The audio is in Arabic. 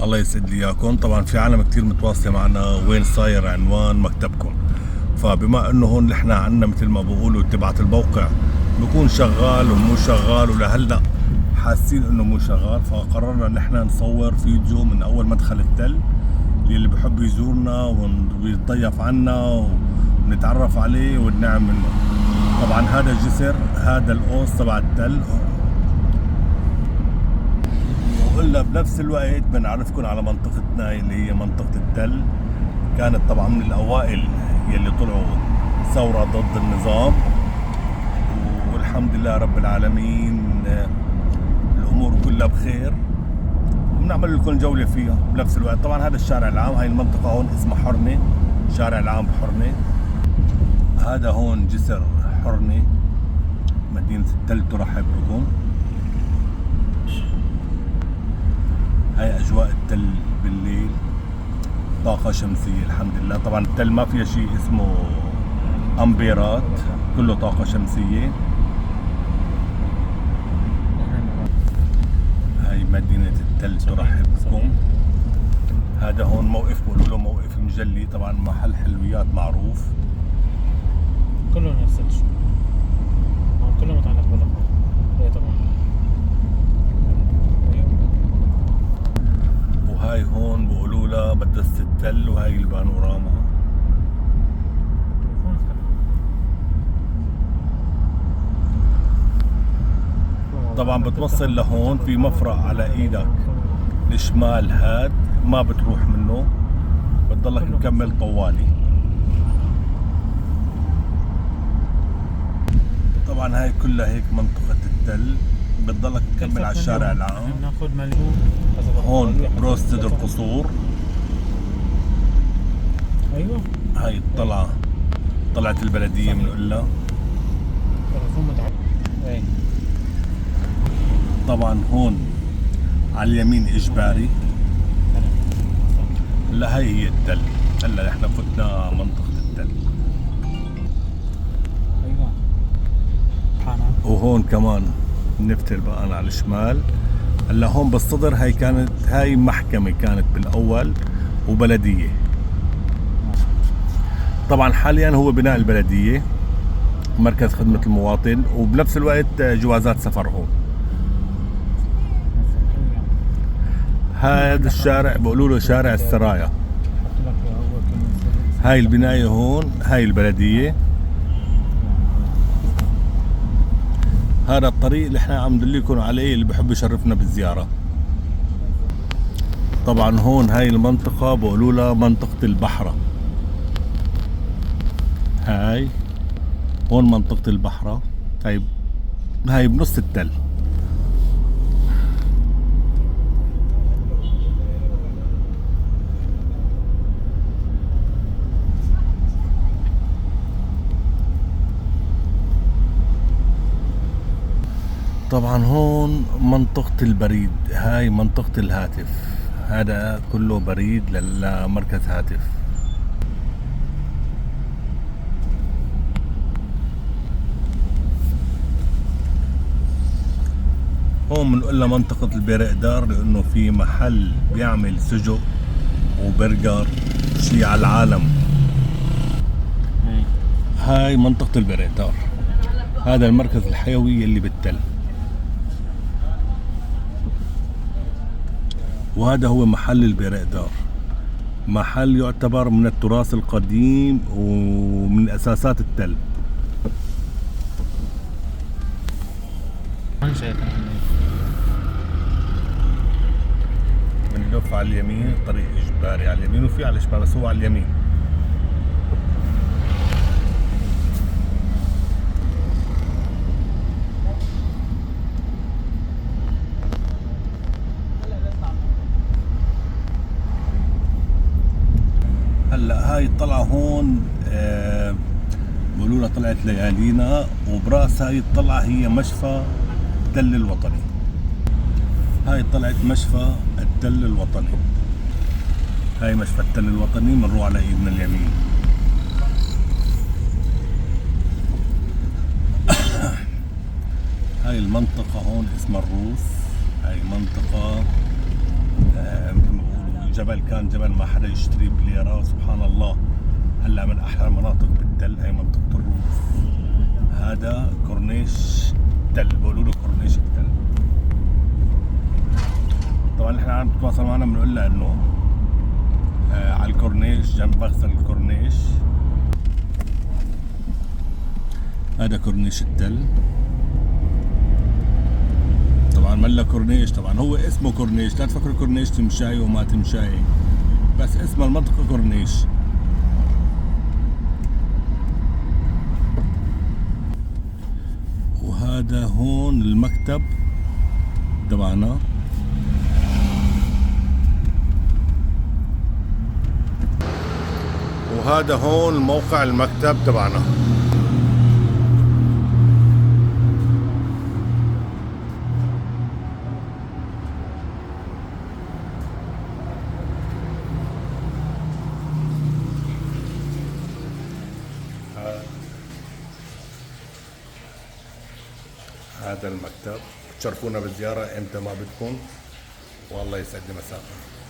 الله يسعد لي اياكم. طبعا في عالم كثير متواصله معنا وين صاير عنوان مكتبكم. فبما انه هون نحن عندنا مثل ما بقولوا تبعت الموقع بكون شغال ومو شغال، ولهلا حاسين انه مو شغال، فقررنا نحن نصور فيديو من اول مدخل التل اللي بحب يزورنا ويتضيف عنا ونتعرف عليه ونعم منه. طبعا هذا الجسر، هذا القوس تبع التل، وقلنا بنفس الوقت بنعرفكم على منطقتنا اللي هي منطقة التل. كانت طبعا من الأوائل يلي طلعوا ثورة ضد النظام، والحمد لله رب العالمين الأمور كلها بخير، وبنعمل لكم جولة فيها بنفس الوقت. طبعا هذا الشارع العام، هاي المنطقة هون اسمها حرنة، شارع العام بحرنة. هذا هون جسر حرنة، مدينة التل ترحب بكم. هاي اجواء التل بالليل، طاقة شمسية الحمد لله. طبعا التل ما فيها شيء اسمه امبيرات، كله طاقة شمسية. هاي مدينة التل ترحب بكم. هذا هون موقف بقولوا له موقف مجلي، طبعا محل حلويات معروف. كله نفس الشيء، كله متعلق بالأخبار. ايه طبعا. وهاي هون بقولوا لها مدرسة التل، وهاي البانوراما. طبعا بتوصل لهون في مفرق على ايدك الشمال، هاد ما بتروح منه، بتضلك مكمل طوالي. طبعا هاي كلها هيك منطقة التل، بتضلك مكمل على الشارع العام. هون بروستد القصور. ايوه هاي الطلعة، طلعت البلدية بنقول لها. ايه طبعا هون على اليمين اجباري. هلا هاي هي التل، هلا احنا فتنا منطقة التل. ايوه. وهون كمان نفتل بقى على الشمال. هلا هون بالصدر هاي كانت، هاي محكمة كانت بالاول وبلدية. طبعا حاليا هو بناء البلدية، مركز خدمة المواطن، وبنفس الوقت جوازات سفر. هون هذا الشارع بقولوا له شارع السرايا. هاي البناية هون، هاي البلدية. هذا الطريق اللي احنا عم ندلكم عليه اللي بحب يشرفنا بالزيارة. طبعا هون هاي المنطقة بقولوا لها منطقة البحرة. هاي هون منطقة البحرة، هاي بنص التل. طبعا هون منطقة البريد، هاي منطقة الهاتف، هذا كله بريد لمركز هاتف. هون بنقول لها منطقة البرقدار، لأنه في محل بيعمل سجق وبرجر شي على العالم. هاي منطقة البرقدار، هذا المركز الحيوي اللي بالتل. وهذا هو محل البرقدار، محل يعتبر من التراث القديم ومن أساسات التل. بنلف على اليمين، طريق إجباري على اليمين، وفي على الشمال بس هو على اليمين. هلا هاي الطلعة هون بقولوا لها طلعت ليالينا، وبراس هاي الطلعة هي مشفى التل الوطني. هاي طلعت مشفى التل الوطني، هاي مشفى التل الوطني، بنروح على ايدنا اليمين. هاي المنطقة هون اسمها الروس. هاي منطقة مثل ما بقولوا الجبل كان جبل ما حدا يشتري بليرة، سبحان الله. هلا من احلى المناطق بالتل هي منطقة الروف. هذا كورنيش تل، بقولوا له كورنيش التل. طبعا نحن عم بتواصل معنا بنقول له انه على الكورنيش جنب مخزن الكورنيش. هذا كورنيش التل. طبعا ملا كورنيش، طبعا هو اسمه كورنيش، لا تفكروا كورنيش تمشاي وما تمشاي، بس اسم المنطقة كورنيش. وهذا هون المكتب تبعنا. وهذا هون موقع المكتب تبعنا. هذا المكتب، تشرفونا بالزيارة امتى ما بدكم، والله يسعد مساكم.